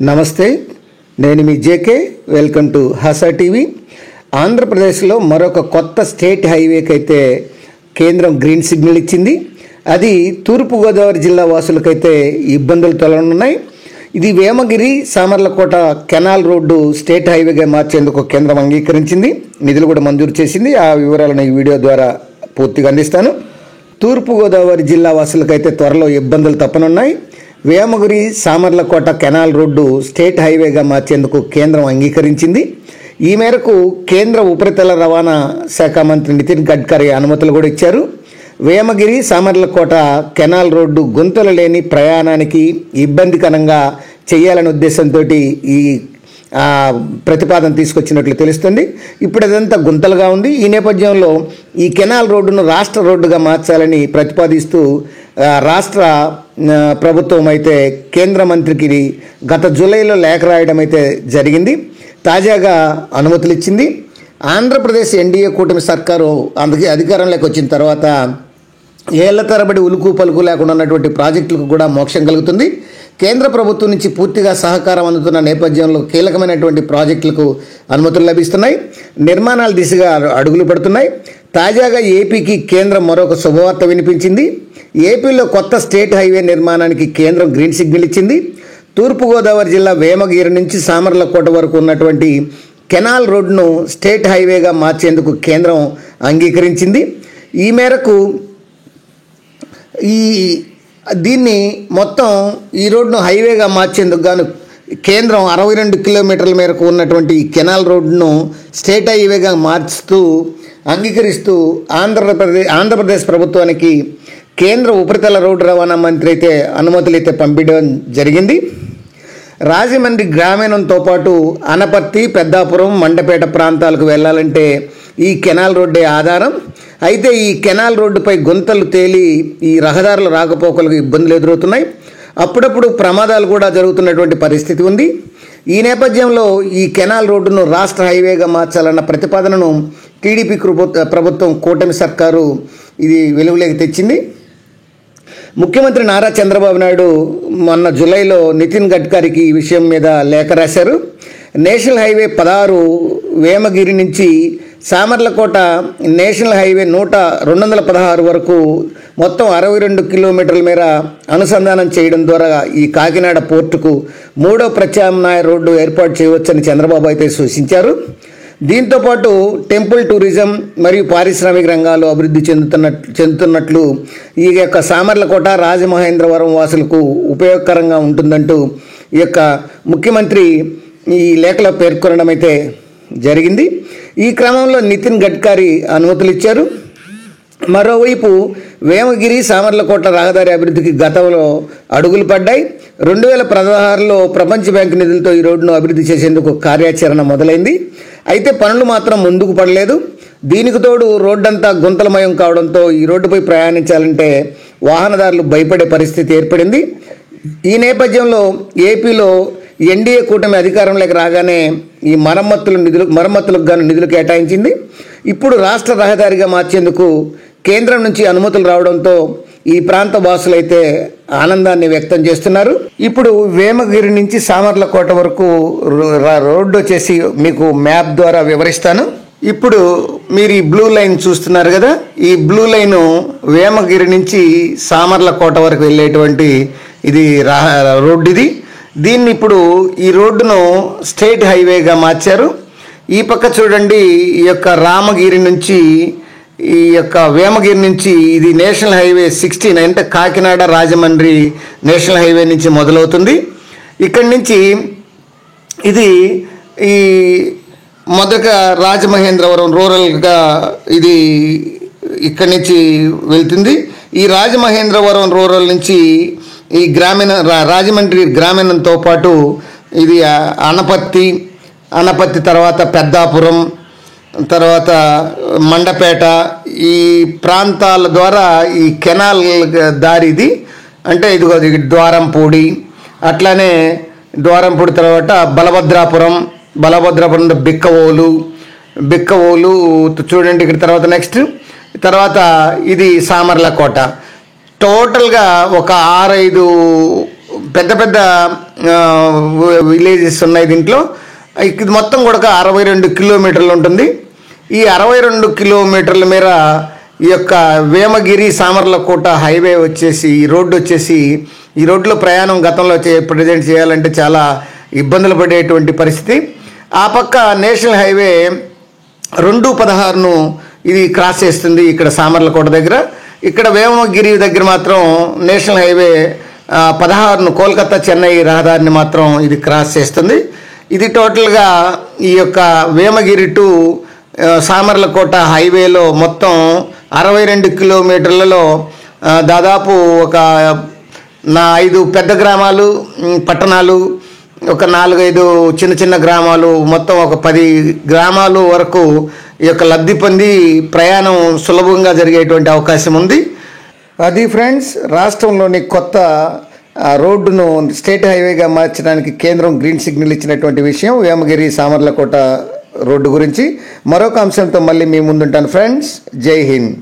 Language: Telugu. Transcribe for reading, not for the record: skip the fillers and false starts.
నమస్తే, నేను మీ JK. Welcome to Hasa TV. ఆంధ్రప్రదేశ్లో మరొక కొత్త స్టేట్ హైవేకి అయితే కేంద్రం గ్రీన్ సిగ్నల్ ఇచ్చింది. అది తూర్పుగోదావరి జిల్లా వాసులకైతే ఇబ్బందులు తొలగనున్నాయి. ఇది Vemagiri Samarlakota canal road state హైవేగా మార్చేందుకు కేంద్రం అంగీకరించింది, నిధులు కూడా మంజూరు చేసింది. ఆ వివరాలను ఈ వీడియో ద్వారా పూర్తిగా అందిస్తాను. తూర్పుగోదావరి జిల్లా వాసులకైతే త్వరలో ఇబ్బందులు తప్పనున్నాయి. Vemagiri Samarlakota canal road state హైవేగా మార్చేందుకు కేంద్రం అంగీకరించింది. ఈ మేరకు కేంద్ర ఉపరితల రవాణా శాఖ మంత్రి నితిన్ గడ్కరీ అనుమతులు కూడా ఇచ్చారు. వేమగిరి సామర్లకోట కెనాల్ రోడ్డు గుంతలు లేని ప్రయాణానికి ఇబ్బందికరంగా చేయాలనే ఉద్దేశంతో ఈ ప్రతిపాదన తీసుకొచ్చినట్లు తెలుస్తుంది. ఇప్పుడు అదంతా గుంతలుగా ఉంది. ఈ నేపథ్యంలో ఈ కెనాల్ రోడ్డును రాష్ట్ర రోడ్డుగా మార్చాలని ప్రతిపాదిస్తూ రాష్ట్ర ప్రభుత్వం అయితే కేంద్ర మంత్రికి గత జూలైలో లేఖ రాయడం అయితే జరిగింది. తాజాగా అనుమతులు ఇచ్చింది. ఆంధ్రప్రదేశ్ ఎన్డీఏ కూటమి సర్కారు అందుకే అధికారంలోకి వచ్చిన తర్వాత ఏళ్ల తరబడి ఉలుకు పలుకు లేకుండా ఉన్నటువంటి ప్రాజెక్టులకు కూడా మోక్షం కలుగుతుంది. కేంద్ర ప్రభుత్వం నుంచి పూర్తిగా సహకారం అందుతున్న నేపథ్యంలో కీలకమైనటువంటి ప్రాజెక్టులకు అనుమతులు లభిస్తున్నాయి. నిర్మాణాల దిశగా అడుగులు పడుతున్నాయి. తాజాగా ఏపీకి కేంద్రం మరొక శుభవార్త వినిపించింది. ఏపీలో కొత్త స్టేట్ హైవే నిర్మాణానికి కేంద్రం గ్రీన్ సిగ్నల్ ఇచ్చింది. తూర్పుగోదావరి జిల్లా వేమగిరి నుంచి సామర్లకోట వరకు ఉన్నటువంటి కెనాల్ రోడ్డును స్టేట్ హైవేగా మార్చేందుకు కేంద్రం అంగీకరించింది. ఈ మేరకు దీన్ని మొత్తం ఈ రోడ్డును హైవేగా మార్చేందుకు గాను కేంద్రం 62 కిలోమీటర్ల మేరకు ఉన్నటువంటి ఈ కెనాల్ రోడ్డును స్టేట్ హైవేగా మార్చుతూ అంగీకరిస్తూ ఆంధ్రప్రదేశ్ ప్రభుత్వానికి కేంద్ర ఉపరితల రోడ్డు రవాణా మంత్రి అయితే అనుమతులు అయితే పంపించడం జరిగింది. రాజమండ్రి గ్రామీణంతో పాటు అనపర్తి, పెద్దాపురం, మండపేట ప్రాంతాలకు వెళ్ళాలంటే ఈ కెనాల్ రోడ్డే ఆధారం. అయితే ఈ కెనాల్ రోడ్డుపై గుంతలు తేలి ఈ రహదారుల రాకపోకలకు ఇబ్బందులు ఎదురవుతున్నాయి. అప్పుడప్పుడు ప్రమాదాలు కూడా జరుగుతున్నటువంటి పరిస్థితి ఉంది. ఈ నేపథ్యంలో ఈ కెనాల్ రోడ్డును రాష్ట్ర హైవేగా మార్చాలన్న ప్రతిపాదనను టీడీపీ ప్రభుత్వం కూటమి సర్కారు ఇది వెలుగులోకి తెచ్చింది. ముఖ్యమంత్రి నారా చంద్రబాబు నాయుడు మొన్న జూలైలో నితిన్ గడ్కరీకి ఈ విషయం మీద లేఖ రాశారు. నేషనల్ హైవే 16 వేమగిరి నుంచి సామర్లకోట నేషనల్ హైవే 216 వరకు మొత్తం 62 కిలోమీటర్ల మేర అనుసంధానం చేయడం ద్వారా ఈ కాకినాడ పోర్టుకు 3వ ప్రత్యామ్నాయ రోడ్డు ఏర్పాటు చేయవచ్చని చంద్రబాబు అయితే సూచించారు. దీంతోపాటు టెంపుల్ టూరిజం మరియు పారిశ్రామిక రంగాలు అభివృద్ధి చెందుతున్నట్లు ఈ యొక్క సామర్లకోట, రాజమహేంద్రవరం వాసులకు ఉపయోగకరంగా ఉంటుందంటూ ఈ యొక్క ముఖ్యమంత్రి ఈ లేఖలో పేర్కొనడం అయితే జరిగింది. ఈ క్రమంలో నితిన్ గడ్కరీ అనుమతులు ఇచ్చారు. మరోవైపు వేమగిరి సామర్లకోట రహదారి అభివృద్ధికి గతంలో అడుగులు పడ్డాయి. 2016లో ప్రపంచ బ్యాంకు నిధులతో ఈ రోడ్డును అభివృద్ధి చేసేందుకు కార్యాచరణ మొదలైంది. అయితే పనులు మాత్రం ముందుకు పడలేదు. దీనికి తోడు రోడ్డంతా గుంతలమయం కావడంతో ఈ రోడ్డుపై ప్రయాణించాలంటే వాహనదారులు భయపడే పరిస్థితి ఏర్పడింది. ఈ నేపథ్యంలో ఏపీలో ఎన్డీఏ కూటమి అధికారంలోకి రాగానే ఈ మరమ్మతులకు గాను నిధులు కేటాయించింది. ఇప్పుడు రాష్ట్ర రహదారిగా మార్చేందుకు కేంద్రం నుంచి అనుమతులు రావడంతో ఈ ప్రాంత వాసులైతే ఆనందాన్ని వ్యక్తం చేస్తున్నారు. ఇప్పుడు వేమగిరి నుంచి సామర్లకోట వరకు రోడ్డు వచ్చేసి మీకు మ్యాప్ ద్వారా వివరిస్తాను. ఇప్పుడు మీరు ఈ బ్లూ లైన్ చూస్తున్నారు కదా, ఈ బ్లూ లైను వేమగిరి నుంచి సామర్లకోట వరకు వెళ్ళేటువంటి ఇది రోడ్డు. దీన్ని ఇప్పుడు ఈ రోడ్డును స్టేట్ హైవేగా మార్చారు. ఈ పక్క చూడండి, ఈ యొక్క రామగిరి నుంచి ఈ యొక్క వేమగిరి నుంచి ఇది నేషనల్ హైవే 16 అంటే కాకినాడ రాజమండ్రి నేషనల్ హైవే నుంచి మొదలవుతుంది. ఇక్కడి నుంచి ఇది ఈ మొదటగా రాజమహేంద్రవరం రూరల్గా ఇది ఇక్కడి నుంచి వెళ్తుంది. ఈ రాజమహేంద్రవరం రూరల్ నుంచి ఈ రాజమండ్రి గ్రామీణంతో పాటు ఇది అనపర్తి తర్వాత పెద్దాపురం, తర్వాత మండపేట, ఈ ప్రాంతాల ద్వారా ఈ కెనాల్ దారి ఇది. అంటే ఇదిగో ద్వారంపూడి, అట్లానే ద్వారంపూడి తర్వాత బలభద్రాపురం బిక్కవోలు చూడండి ఇక్కడ. తర్వాత ఇది సామర్లకోట. టోటల్గా ఒక 6-5 పెద్ద పెద్ద విలేజెస్ ఉన్నాయి దీంట్లో. ఇది మొత్తం కూడా 62 కిలోమీటర్లు ఉంటుంది. ఈ 62 కిలోమీటర్ల మేర ఈ యొక్క వేమగిరి సామర్లకోట హైవే వచ్చేసి ఈ రోడ్లో ప్రయాణం గతంలో ప్రజెంట్ చేయాలంటే చాలా ఇబ్బందులు పడేటువంటి పరిస్థితి. ఆ పక్క నేషనల్ హైవే 216ను ఇది క్రాస్ చేస్తుంది ఇక్కడ సామర్లకోట దగ్గర. ఇక్కడ వేమగిరి దగ్గర మాత్రం నేషనల్ హైవే 16ను కోల్కతా చెన్నై రహదారిని మాత్రం ఇది క్రాస్ చేస్తుంది. ఇది టోటల్గా ఈ యొక్క వేమగిరి టు సామర్లకోట హైవేలో మొత్తం 62 కిలోమీటర్లలో దాదాపు ఒక 5 పెద్ద గ్రామాలు, పట్టణాలు, ఒక 4-5 చిన్న గ్రామాలు, మొత్తం ఒక 10 గ్రామాలు వరకు ఈ యొక్క లబ్ధి పొంది ప్రయాణం సులభంగా జరిగేటువంటి అవకాశం ఉంది. అది ఫ్రెండ్స్, రాష్ట్రంలోని కొత్త రోడ్డును స్టేట్ హైవేగా మార్చడానికి కేంద్రం గ్రీన్ సిగ్నల్ ఇచ్చినటువంటి విషయం వేమగిరి సామర్లకోట రోడ్డు గురించి. మరొక అంశంతో మళ్ళీ మీ ముందుంటాను ఫ్రెండ్స్. జై హింద్.